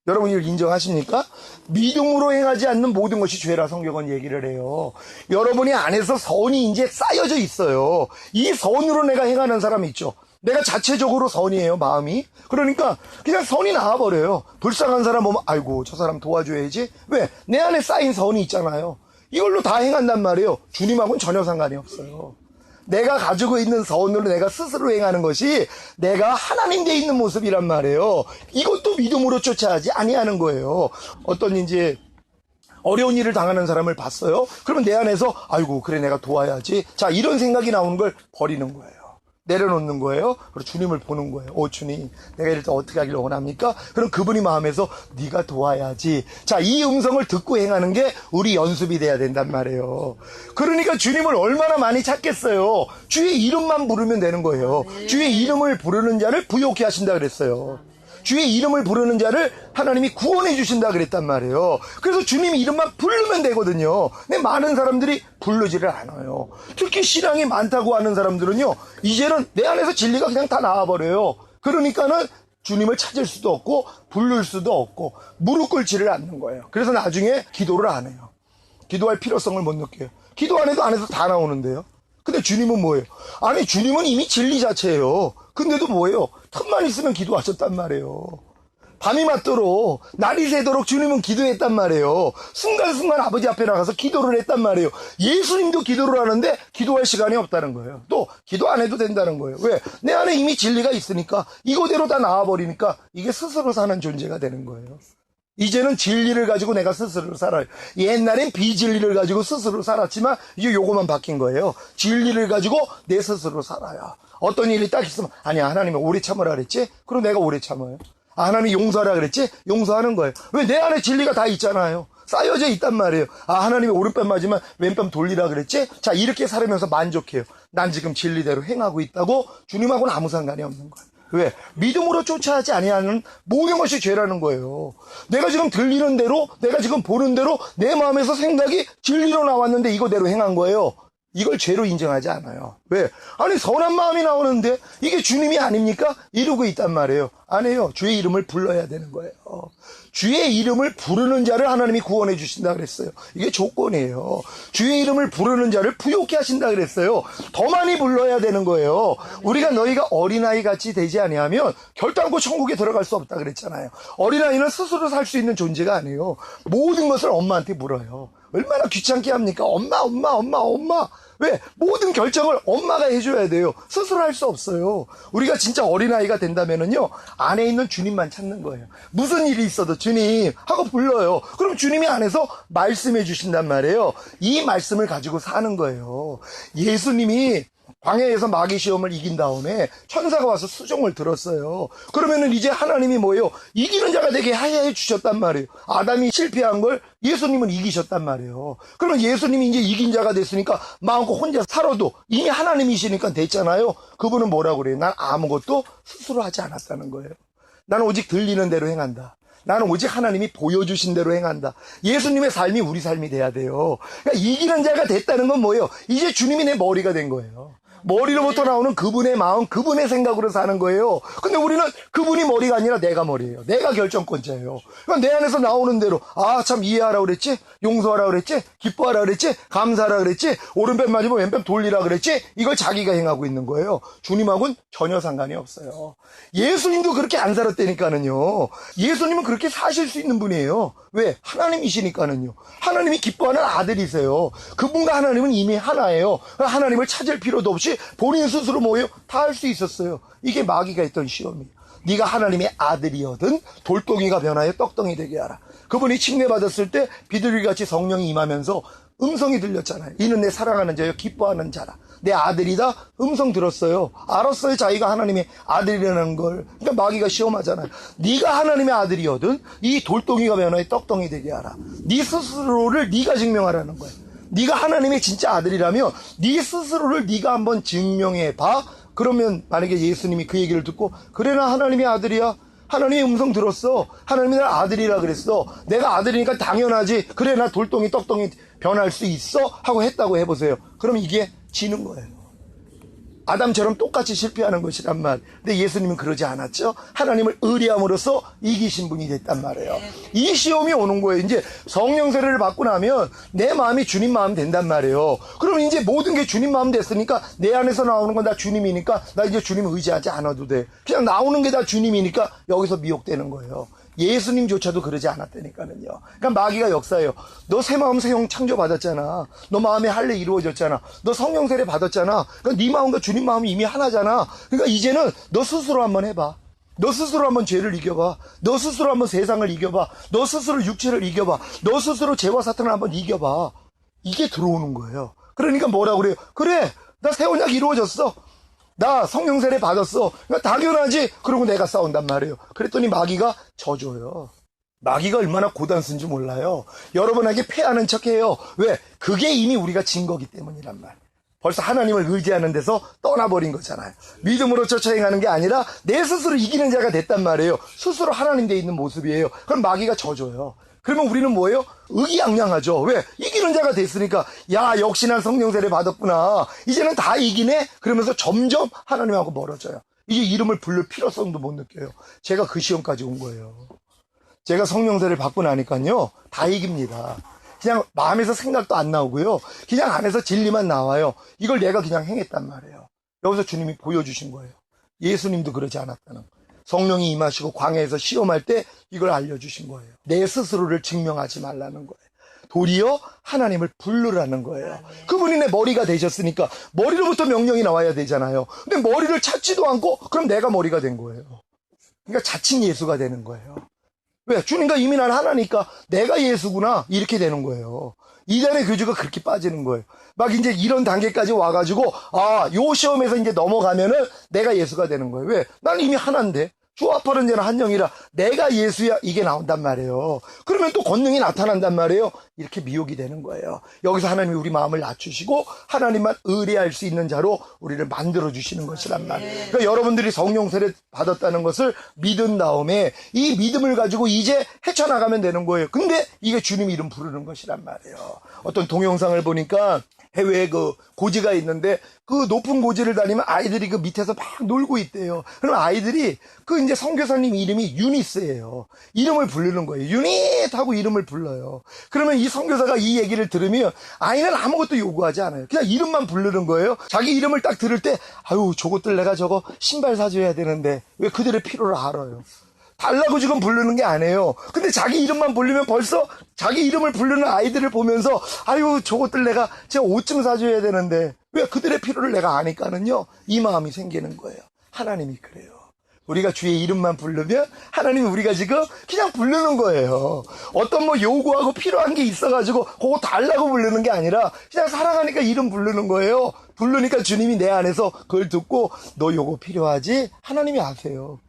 Speaker 1: 여러분 이걸 인정하십니까? 믿음으로 행하지 않는 모든 것이 죄라 성경은 얘기를 해요. 여러분이 안에서 선이 이제 쌓여져 있어요. 이 선으로 내가 행하는 사람이 있죠. 내가 자체적으로 선이에요, 마음이. 그러니까 그냥 선이 나와버려요. 불쌍한 사람 보면 아이고 저 사람 도와줘야지. 왜? 내 안에 쌓인 선이 있잖아요. 이걸로 다 행한단 말이에요. 주님하고는 전혀 상관이 없어요. 내가 가지고 있는 선으로 내가 스스로 행하는 것이 내가 하나님 돼 있는 모습이란 말이에요. 이것도 믿음으로 쫓아야지 아니하는 거예요. 어떤 이제 어려운 일을 당하는 사람을 봤어요. 그러면 내 안에서 아이고 그래 내가 도와야지. 자 이런 생각이 나오는 걸 버리는 거예요. 내려놓는 거예요. 그리고 주님을 보는 거예요. 오 주님 내가 이럴 때 어떻게 하기를 원합니까? 그럼 그분이 마음에서 네가 도와야지. 자 이 음성을 듣고 행하는 게 우리 연습이 돼야 된단 말이에요. 그러니까 주님을 얼마나 많이 찾겠어요. 주의 이름만 부르면 되는 거예요. 주의 이름을 부르는 자를 부욕케 하신다 그랬어요. 주의 이름을 부르는 자를 하나님이 구원해 주신다 그랬단 말이에요. 그래서 주님 이름만 부르면 되거든요. 근데 많은 사람들이 부르지를 않아요. 특히 신앙이 많다고 하는 사람들은요, 이제는 내 안에서 진리가 그냥 다 나와버려요. 그러니까는 주님을 찾을 수도 없고 부를 수도 없고 무릎 꿇지를 않는 거예요. 그래서 나중에 기도를 안 해요. 기도할 필요성을 못 느껴요. 기도 안 해도 안에서 다 나오는데요. 근데 주님은 뭐예요? 아니 주님은 이미 진리 자체예요. 근데도 뭐예요? 틈만 있으면 기도하셨단 말이에요. 밤이 맞도록 날이 새도록 주님은 기도했단 말이에요. 순간순간 아버지 앞에 나가서 기도를 했단 말이에요. 예수님도 기도를 하는데 기도할 시간이 없다는 거예요. 또 기도 안 해도 된다는 거예요. 왜? 내 안에 이미 진리가 있으니까 이거대로 다 나와버리니까 이게 스스로 사는 존재가 되는 거예요. 이제는 진리를 가지고 내가 스스로 살아요. 옛날엔 비진리를 가지고 스스로 살았지만 이제 요거만 바뀐 거예요. 진리를 가지고 내 스스로 살아요. 어떤 일이 딱 있으면 아니야 하나님이 오래 참으라 그랬지? 그럼 내가 오래 참아요. 아, 하나님이 용서하라 그랬지? 용서하는 거예요. 왜? 내 안에 진리가 다 있잖아요. 쌓여져 있단 말이에요. 아 하나님이 오른뺨 맞으면 왼뺨 돌리라 그랬지? 자 이렇게 살으면서 만족해요. 난 지금 진리대로 행하고 있다고 주님하고는 아무 상관이 없는 거예요. 왜? 믿음으로 쫓아하지 아니하는 모든 것이 죄라는 거예요. 내가 지금 들리는 대로, 내가 지금 보는 대로 내 마음에서 생각이 진리로 나왔는데 이거대로 행한 거예요. 이걸 죄로 인정하지 않아요. 왜? 아니 선한 마음이 나오는데 이게 주님이 아닙니까? 이러고 있단 말이에요. 아니에요. 주의 이름을 불러야 되는 거예요. 주의 이름을 부르는 자를 하나님이 구원해 주신다 그랬어요. 이게 조건이에요. 주의 이름을 부르는 자를 부욕케 하신다 그랬어요. 더 많이 불러야 되는 거예요. 우리가 너희가 어린아이 같이 되지 아니하면 결단코 천국에 들어갈 수 없다 그랬잖아요. 어린아이는 스스로 살 수 있는 존재가 아니에요. 모든 것을 엄마한테 물어요. 얼마나 귀찮게 합니까? 엄마. 왜? 모든 결정을 엄마가 해줘야 돼요. 스스로 할 수 없어요. 우리가 진짜 어린아이가 된다면은요, 안에 있는 주님만 찾는 거예요. 무슨 일이 있어도 주님 하고 불러요. 그럼 주님이 안에서 말씀해 주신단 말이에요. 이 말씀을 가지고 사는 거예요. 예수님이 광야에서 마귀 시험을 이긴 다음에 천사가 와서 수종을 들었어요. 그러면은 이제 하나님이 뭐예요? 이기는 자가 되게 하야해 주셨단 말이에요. 아담이 실패한 걸 예수님은 이기셨단 말이에요. 그러면 예수님이 이제 이긴 자가 됐으니까 마음껏 혼자 살아도 이미 하나님이시니까 됐잖아요. 그분은 뭐라고 그래요? 난 아무것도 스스로 하지 않았다는 거예요. 나는 오직 들리는 대로 행한다. 나는 오직 하나님이 보여주신 대로 행한다. 예수님의 삶이 우리 삶이 돼야 돼요. 그러니까 이기는 자가 됐다는 건 뭐예요? 이제 주님이 내 머리가 된 거예요. 머리로부터 나오는 그분의 마음, 그분의 생각으로 사는 거예요. 근데 우리는 그분이 머리가 아니라 내가 머리예요. 내가 결정권자예요. 그러니까 내 안에서 나오는 대로 아 참 이해하라 그랬지? 용서하라 그랬지? 기뻐하라 그랬지? 감사하라 그랬지? 오른편 맞으면 왼편 돌리라 그랬지? 이걸 자기가 행하고 있는 거예요. 주님하고는 전혀 상관이 없어요. 예수님도 그렇게 안 살았다니까는요. 예수님은 그렇게 사실 수 있는 분이에요. 왜? 하나님이시니까는요. 하나님이 기뻐하는 아들이세요. 그분과 하나님은 이미 하나예요. 하나님을 찾을 필요도 없이 본인 스스로 뭐예요? 다 할 수 있었어요. 이게 마귀가 했던 시험이에요. 네가 하나님의 아들이거든 돌덩이가 변하여 떡덩이 되게 하라. 그분이 칭례받았을 때 비둘기같이 성령이 임하면서 음성이 들렸잖아요. 이는 내 사랑하는 자여 기뻐하는 자라. 내 아들이다. 음성 들었어요. 알았어요. 자기가 하나님의 아들이라는 걸. 그러니까 마귀가 시험하잖아요. 네가 하나님의 아들이거든 이 돌덩이가 변하여 떡덩이 되게 하라. 네 스스로를 네가 증명하라는 거예요. 네가 하나님의 진짜 아들이라면 네 스스로를 네가 한번 증명해 봐. 그러면 만약에 예수님이 그 얘기를 듣고 그래 나 하나님의 아들이야. 하나님의 음성 들었어. 하나님이 날 아들이라 그랬어. 내가 아들이니까 당연하지. 그래 나 돌덩이 떡덩이 변할 수 있어 하고 했다고 해보세요. 그럼 이게 지는 거예요. 아담처럼 똑같이 실패하는 것이란 말. 근데 예수님은 그러지 않았죠. 하나님을 의리함으로써 이기신 분이 됐단 말이에요. 이 시험이 오는 거예요. 이제 성령 세례를 받고 나면 내 마음이 주님 마음 된단 말이에요. 그럼 이제 모든 게 주님 마음 됐으니까 내 안에서 나오는 건 다 주님이니까 나 이제 주님 의지하지 않아도 돼. 그냥 나오는 게 다 주님이니까 여기서 미혹되는 거예요. 예수님조차도 그러지 않았다니까요. 그러니까 마귀가 역사예요. 너 새 마음 새 형 창조받았잖아. 너 마음에 할례 이루어졌잖아. 너 성령 세례 받았잖아. 그러니까 네 마음과 주님 마음이 이미 하나잖아. 그러니까 이제는 너 스스로 한번 해봐. 너 스스로 한번 죄를 이겨봐. 너 스스로 한번 세상을 이겨봐. 너 스스로 육체를 이겨봐. 너 스스로 죄와 사탄을 한번 이겨봐. 이게 들어오는 거예요. 그러니까 뭐라고 그래요? 그래, 나 새 언약 이루어졌어. 나 성령 세례 받았어. 그러니까 당연하지. 그러고 내가 싸운단 말이에요. 그랬더니 마귀가 져줘요. 마귀가 얼마나 고단수인지 몰라요. 여러분에게 패하는 척해요. 왜? 그게 이미 우리가 진 거기 때문이란 말. 벌써 하나님을 의지하는 데서 떠나버린 거잖아요. 믿음으로 쫓아 행하는 게 아니라 내 스스로 이기는 자가 됐단 말이에요. 스스로 하나님 돼 있는 모습이에요. 그럼 마귀가 져줘요. 그러면 우리는 뭐예요? 의기양양하죠. 왜? 이기는 자가 됐으니까 야 역시 난 성령 세례 받았구나. 이제는 다 이기네? 그러면서 점점 하나님하고 멀어져요. 이제 이름을 부를 필요성도 못 느껴요. 제가 그 시험까지 온 거예요. 제가 성령 세례를 받고 나니까요. 다 이깁니다. 그냥 마음에서 생각도 안 나오고요. 그냥 안에서 진리만 나와요. 이걸 내가 그냥 행했단 말이에요. 여기서 주님이 보여주신 거예요. 예수님도 그러지 않았다는 거예요. 성령이 임하시고 광야에서 시험할 때 이걸 알려주신 거예요. 내 스스로를 증명하지 말라는 거예요. 도리어 하나님을 부르라는 거예요. 그분이 내 머리가 되셨으니까 머리로부터 명령이 나와야 되잖아요. 근데 머리를 찾지도 않고 그럼 내가 머리가 된 거예요. 그러니까 자칭 예수가 되는 거예요. 왜? 주님과 이미 난 하나니까 내가 예수구나 이렇게 되는 거예요. 이단의 교주가 그렇게 빠지는 거예요. 막 이제 이런 단계까지 와가지고 요 시험에서 이제 넘어가면은 내가 예수가 되는 거예요. 왜? 난 이미 하나인데 주 앞으로는 이제는 한 영이라 내가 예수야 이게 나온단 말이에요. 그러면 또 권능이 나타난단 말이에요. 이렇게 미혹이 되는 거예요. 여기서 하나님이 우리 마음을 낮추시고 하나님만 의뢰할 수 있는 자로 우리를 만들어 주시는 것이란 말이에요. 그러니까 여러분들이 성령 세례 받았다는 것을 믿은 다음에 이 믿음을 가지고 이제 헤쳐나가면 되는 거예요. 근데 이게 주님 이름 부르는 것이란 말이에요. 어떤 동영상을 보니까 해외에 그 고지가 있는데 그 높은 고지를 다니면 아이들이 그 밑에서 막 놀고 있대요. 그럼 아이들이 그 이제 선교사님 이름이 유니스예요. 이름을 부르는 거예요. 유닛 하고 이름을 불러요. 그러면 이 선교사가 이 얘기를 들으면 아이는 아무것도 요구하지 않아요. 그냥 이름만 부르는 거예요. 자기 이름을 딱 들을 때 아유 저것들 내가 저거 신발 사줘야 되는데 왜 그들의 필요를 알아요. 달라고 지금 부르는 게 아니에요. 근데 자기 이름만 부르면 벌써 자기 이름을 부르는 아이들을 보면서 아유 저것들 내가 제가 옷 좀 사줘야 되는데 왜 그들의 필요를 내가 아니까는요 이 마음이 생기는 거예요. 하나님이 그래요. 우리가 주의 이름만 부르면 하나님이 우리가 지금 그냥 부르는 거예요. 어떤 뭐 요구하고 필요한 게 있어가지고 그거 달라고 부르는 게 아니라 그냥 사랑하니까 이름 부르는 거예요. 부르니까 주님이 내 안에서 그걸 듣고 너 요거 필요하지? 하나님이 아세요.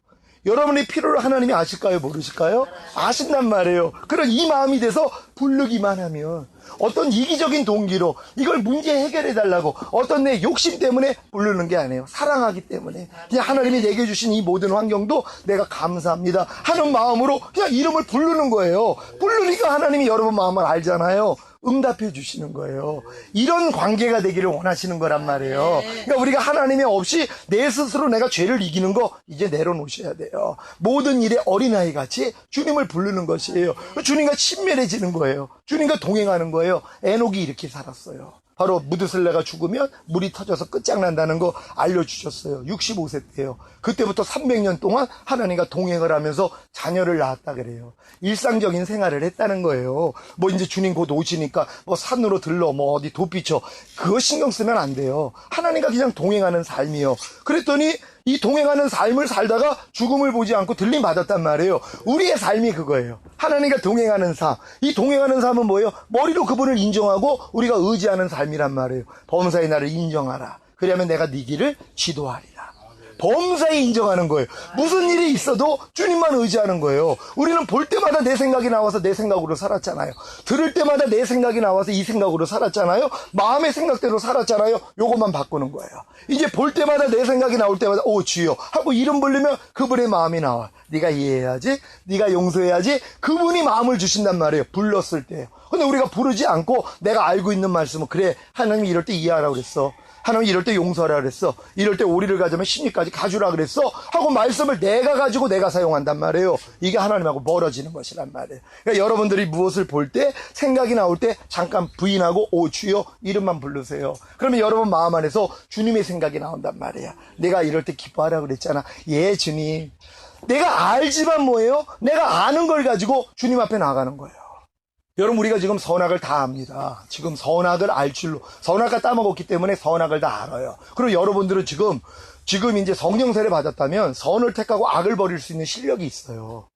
Speaker 1: 여러분의 필요를 하나님이 아실까요? 모르실까요? 아신단 말이에요. 그런 이 마음이 돼서 부르기만 하면 어떤 이기적인 동기로 이걸 문제 해결해 달라고 어떤 내 욕심 때문에 부르는 게 아니에요. 사랑하기 때문에 그냥 하나님이 내게 주신 이 모든 환경도 내가 감사합니다 하는 마음으로 그냥 이름을 부르는 거예요. 부르니까 하나님이 여러분 마음을 알잖아요. 응답해 주시는 거예요. 이런 관계가 되기를 원하시는 거란 말이에요. 그러니까 우리가 하나님이 없이 내 스스로 내가 죄를 이기는 거 이제 내려놓으셔야 돼요. 모든 일에 어린아이 같이 주님을 부르는 것이에요. 주님과 친밀해지는 거예요. 주님과 동행하는 거예요. 에녹이 이렇게 살았어요. 바로 무드슬레가 죽으면 물이 터져서 끝장난다는 거 알려주셨어요. 65세 때요. 그때부터 300년 동안 하나님과 동행을 하면서 자녀를 낳았다 그래요. 일상적인 생활을 했다는 거예요. 뭐 이제 주님 곧 오시니까 뭐 산으로 들러 뭐 어디 도피쳐 그거 신경 쓰면 안 돼요. 하나님과 그냥 동행하는 삶이요. 그랬더니 이 동행하는 삶을 살다가 죽음을 보지 않고 들림 받았단 말이에요. 우리의 삶이 그거예요. 하나님과 동행하는 삶. 이 동행하는 삶은 뭐예요? 머리로 그분을 인정하고 우리가 의지하는 삶이란 말이에요. 범사의 나를 인정하라. 그러면 내가 네 길을 지도하리라. 범사에 인정하는 거예요. 무슨 일이 있어도 주님만 의지하는 거예요. 우리는 볼 때마다 내 생각이 나와서 내 생각으로 살았잖아요. 들을 때마다 내 생각이 나와서 이 생각으로 살았잖아요. 마음의 생각대로 살았잖아요. 요것만 바꾸는 거예요. 이제 볼 때마다 내 생각이 나올 때마다 오 주여 하고 이름 부르면 그분의 마음이 나와. 네가 이해해야지, 네가 용서해야지. 그분이 마음을 주신단 말이에요. 불렀을 때요. 근데 우리가 부르지 않고 내가 알고 있는 말씀은 그래 하나님이 이럴 때 이해하라고 그랬어. 하나님 이럴 때 용서하라 그랬어. 이럴 때 오리를 가져면 십리까지 가주라 그랬어. 하고 말씀을 내가 가지고 내가 사용한단 말이에요. 이게 하나님하고 멀어지는 것이란 말이에요. 그러니까 여러분들이 무엇을 볼 때 생각이 나올 때 잠깐 부인하고 오 주여 이름만 부르세요. 그러면 여러분 마음 안에서 주님의 생각이 나온단 말이야. 내가 이럴 때 기뻐하라 그랬잖아. 예 주님. 내가 알지만 뭐예요? 내가 아는 걸 가지고 주님 앞에 나가는 거예요. 여러분 우리가 지금 선악을 다 압니다. 지금 선악을 알 줄로 선악과 따먹었기 때문에 선악을 다 알아요. 그리고 여러분들은 지금 이제 성령 세례 받았다면 선을 택하고 악을 버릴 수 있는 실력이 있어요.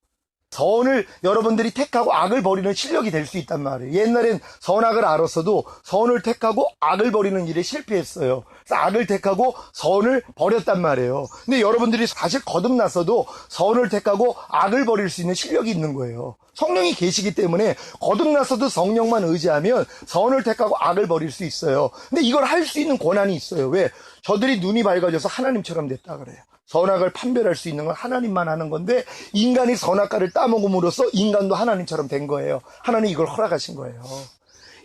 Speaker 1: 선을 여러분들이 택하고 악을 버리는 실력이 될 수 있단 말이에요. 옛날엔 선악을 알았어도 선을 택하고 악을 버리는 일에 실패했어요. 그래서 악을 택하고 선을 버렸단 말이에요. 근데 여러분들이 사실 거듭났어도 선을 택하고 악을 버릴 수 있는 실력이 있는 거예요. 성령이 계시기 때문에 거듭났어도 성령만 의지하면 선을 택하고 악을 버릴 수 있어요. 근데 이걸 할 수 있는 권한이 있어요. 왜? 저들이 눈이 밝아져서 하나님처럼 됐다 그래요. 선악을 판별할 수 있는 건 하나님만 하는 건데 인간이 선악과를 따먹음으로써 인간도 하나님처럼 된 거예요. 하나님이 이걸 허락하신 거예요.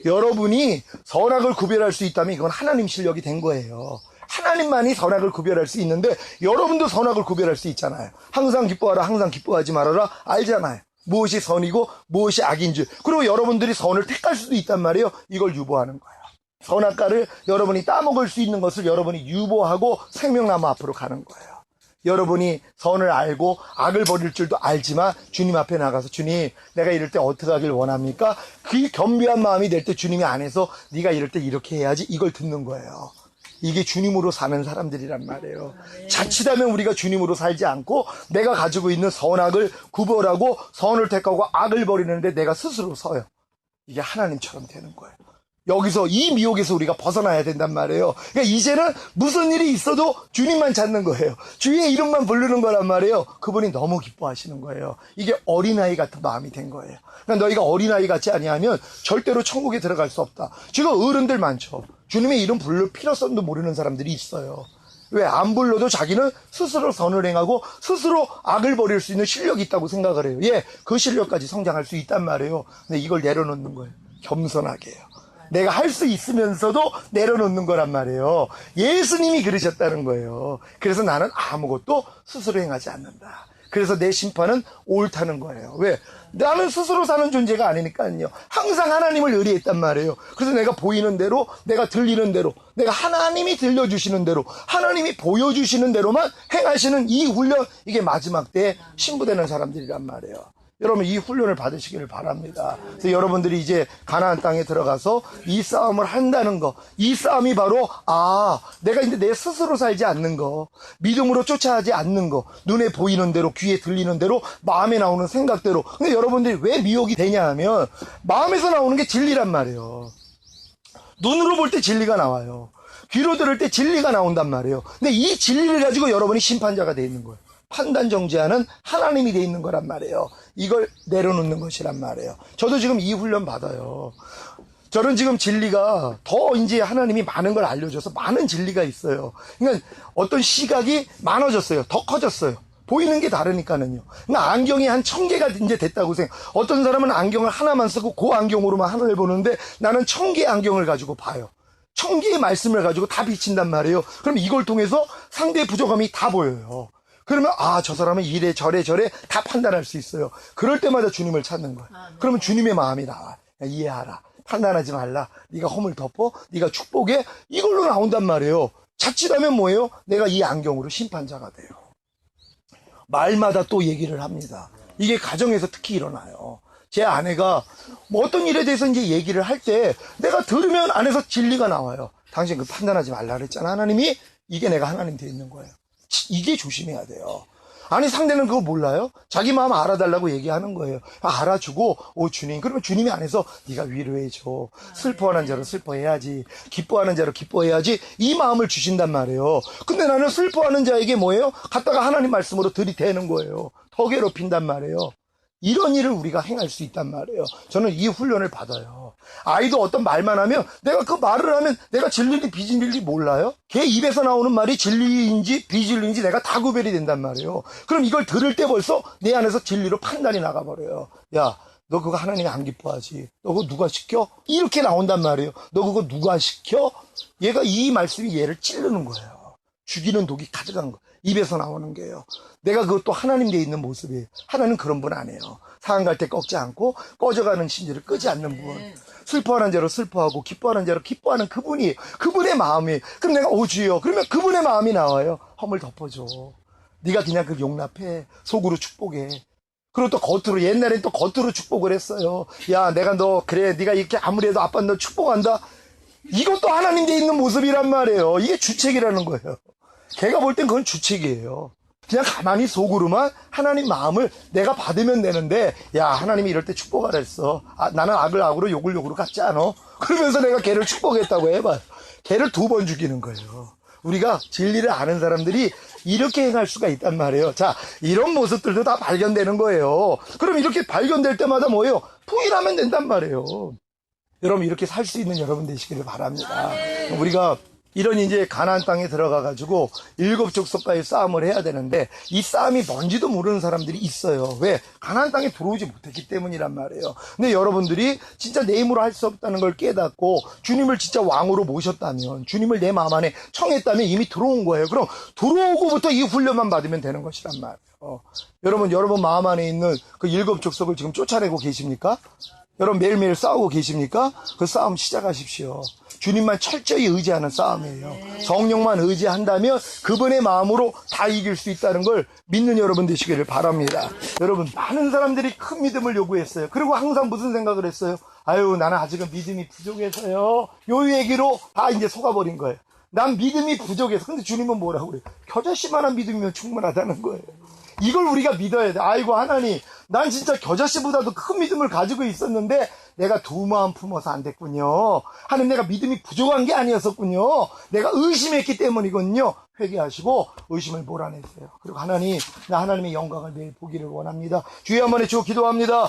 Speaker 1: 여러분이 선악을 구별할 수 있다면 이건 하나님 실력이 된 거예요. 하나님만이 선악을 구별할 수 있는데 여러분도 선악을 구별할 수 있잖아요. 항상 기뻐하라, 항상 기뻐하지 말아라 알잖아요. 무엇이 선이고 무엇이 악인 줄. 그리고 여러분들이 선을 택할 수도 있단 말이에요. 이걸 유보하는 거예요. 선악과를 여러분이 따먹을 수 있는 것을 여러분이 유보하고 생명나무 앞으로 가는 거예요. 여러분이 선을 알고 악을 버릴 줄도 알지만 주님 앞에 나가서 주님 내가 이럴 때 어떻게 하길 원합니까? 그 겸비한 마음이 될 때 주님이 안에서 네가 이럴 때 이렇게 해야지 이걸 듣는 거예요. 이게 주님으로 사는 사람들이란 말이에요. 자칫하면 우리가 주님으로 살지 않고 내가 가지고 있는 선악을 구별하고 선을 택하고 악을 버리는데 내가 스스로 서요. 이게 하나님처럼 되는 거예요. 여기서 이 미혹에서 우리가 벗어나야 된단 말이에요. 그러니까 이제는 무슨 일이 있어도 주님만 찾는 거예요. 주의 이름만 부르는 거란 말이에요. 그분이 너무 기뻐하시는 거예요. 이게 어린아이 같은 마음이 된 거예요. 그러니까 너희가 어린아이 같지 아니하면 절대로 천국에 들어갈 수 없다. 지금 어른들 많죠. 주님의 이름 부를 필요성도 모르는 사람들이 있어요. 왜? 안 불러도 자기는 스스로 선을 행하고 스스로 악을 버릴 수 있는 실력이 있다고 생각을 해요. 예, 그 실력까지 성장할 수 있단 말이에요. 근데 이걸 내려놓는 거예요. 겸손하게 해요. 내가 할 수 있으면서도 내려놓는 거란 말이에요. 예수님이 그러셨다는 거예요. 그래서 나는 아무것도 스스로 행하지 않는다. 그래서 내 심판은 옳다는 거예요. 왜? 나는 스스로 사는 존재가 아니니까요. 항상 하나님을 의뢰했단 말이에요. 그래서 내가 보이는 대로, 내가 들리는 대로, 내가 하나님이 들려주시는 대로, 하나님이 보여주시는 대로만 행하시는 이 훈련, 이게 마지막 때에 신부되는 사람들이란 말이에요. 여러분 이 훈련을 받으시기를 바랍니다. 그래서 여러분들이 이제 가나안 땅에 들어가서 이 싸움을 한다는 거, 이 싸움이 바로 내가 이제 내 스스로 살지 않는 거, 믿음으로 쫓아하지 않는 거, 눈에 보이는 대로, 귀에 들리는 대로, 마음에 나오는 생각대로. 근데 여러분들이 왜 미혹이 되냐 하면 마음에서 나오는 게 진리란 말이에요. 눈으로 볼 때 진리가 나와요. 귀로 들을 때 진리가 나온단 말이에요. 근데 이 진리를 가지고 여러분이 심판자가 돼 있는 거예요. 판단 정죄하는 하나님이 돼 있는 거란 말이에요. 이걸 내려놓는 것이란 말이에요. 저도 지금 이 훈련 받아요. 저는 지금 진리가 더 이제 하나님이 많은 걸 알려줘서 많은 진리가 있어요. 그러니까 어떤 시각이 많아졌어요. 더 커졌어요. 보이는 게 다르니까는요. 그러니까 안경이 한 1000개가 이제 됐다고 생각. 어떤 사람은 안경을 하나만 쓰고 그 안경으로만 하늘을 보는데 나는 1000개의 안경을 가지고 봐요. 1000개의 말씀을 가지고 다 비친단 말이에요. 그럼 이걸 통해서 상대의 부족함이 다 보여요. 그러면 저 사람은 이래 저래 다 판단할 수 있어요. 그럴 때마다 주님을 찾는 거예요. 그러면 주님의 마음이 나와. 이해하라. 판단하지 말라. 네가 허물 덮어. 네가 축복해. 이걸로 나온단 말이에요. 자칫하면 뭐예요? 내가 이 안경으로 심판자가 돼요. 말마다 또 얘기를 합니다. 이게 가정에서 특히 일어나요. 제 아내가 뭐 어떤 일에 대해서 이제 얘기를 할 때 내가 들으면 안에서 진리가 나와요. 당신 그 판단하지 말라 그랬잖아. 하나님이. 이게 내가 하나님 돼 있는 거예요. 이게 조심해야 돼요. 아니 상대는 그거 몰라요? 자기 마음 알아달라고 얘기하는 거예요. 알아주고 주님, 그러면 주님이 안에서 네가 위로해줘. 슬퍼하는 자로 슬퍼해야지, 기뻐하는 자로 기뻐해야지, 이 마음을 주신단 말이에요. 근데 나는 슬퍼하는 자에게 뭐예요? 갖다가 하나님 말씀으로 들이대는 거예요. 더 괴롭힌단 말이에요. 이런 일을 우리가 행할 수 있단 말이에요. 저는 이 훈련을 받아요. 아이도 어떤 말만 하면 내가 그 말을 하면 내가 진리인지 비진리인지 몰라요? 걔 입에서 나오는 말이 진리인지 비진리인지 내가 다 구별이 된단 말이에요. 그럼 이걸 들을 때 벌써 내 안에서 진리로 판단이 나가버려요. 야, 너 그거 하나님이 안 기뻐하지? 너 그거 누가 시켜? 이렇게 나온단 말이에요. 너 그거 누가 시켜? 얘가 이 말씀이 얘를 찌르는 거예요. 죽이는 독이 가득한 거. 입에서 나오는 게요. 내가 그것도 하나님 돼 있는 모습이에요. 하나님 그런 분 아니에요. 상한 갈 때 꺾지 않고 꺼져가는 심지를 끄지 않는 분. 슬퍼하는 자로 슬퍼하고 기뻐하는 자로 기뻐하는 그분이, 그분의 마음이. 그럼 내가 주여, 그러면 그분의 마음이 나와요. 허물 덮어줘. 네가 그냥 그 용납해. 속으로 축복해. 그리고 또 겉으로, 옛날엔 또 겉으로 축복을 했어요. 야, 내가 너 그래, 네가 이렇게 아무리 해도 아빠 너 축복한다. 이것도 하나님 돼 있는 모습이란 말이에요. 이게 주책이라는 거예요. 걔가 볼 땐 그건 주책이에요. 그냥 가만히 속으로만 하나님 마음을 내가 받으면 되는데, 야, 하나님이 이럴 때 축복하라 했어. 나는 악을 악으로 욕을 욕으로 갖지 않아. 그러면서 내가 걔를 축복했다고 해봐요. 걔를 2번 죽이는 거예요. 우리가 진리를 아는 사람들이 이렇게 행할 수가 있단 말이에요. 자, 이런 모습들도 다 발견되는 거예요. 그럼 이렇게 발견될 때마다 뭐예요? 부인하면 된단 말이에요. 여러분, 이렇게 살 수 있는 여러분 되시기를 바랍니다. 우리가 이런 이제 가나안 땅에 들어가가지고 7 족속과의 싸움을 해야 되는데, 이 싸움이 뭔지도 모르는 사람들이 있어요. 왜? 가나안 땅에 들어오지 못했기 때문이란 말이에요. 근데 여러분들이 진짜 내 힘으로 할 수 없다는 걸 깨닫고 주님을 진짜 왕으로 모셨다면, 주님을 내 마음 안에 청했다면 이미 들어온 거예요. 그럼 들어오고부터 이 훈련만 받으면 되는 것이란 말이에요. 여러분 마음 안에 있는 그 7 족속을 지금 쫓아내고 계십니까? 여러분 매일매일 싸우고 계십니까? 그 싸움 시작하십시오. 주님만 철저히 의지하는 싸움이에요. 성령만 의지한다면 그분의 마음으로 다 이길 수 있다는 걸 믿는 여러분 되시기를 바랍니다. 여러분, 많은 사람들이 큰 믿음을 요구했어요. 그리고 항상 무슨 생각을 했어요? 아유, 나는 아직은 믿음이 부족해서요. 요 얘기로 다 이제 속아버린 거예요. 난 믿음이 부족해서. 근데 주님은 뭐라고 그래요? 겨자씨만한 믿음이면 충분하다는 거예요. 이걸 우리가 믿어야 돼. 아이고, 하나님, 난 진짜 겨자씨보다도 큰 믿음을 가지고 있었는데 내가 2 마음 품어서 안 됐군요. 하나님, 내가 믿음이 부족한 게 아니었었군요. 내가 의심했기 때문이군요. 회개하시고 의심을 몰아내세요. 그리고 하나님, 나 하나님의 영광을 매일 보기를 원합니다. 주여 한번 해주고 기도합니다.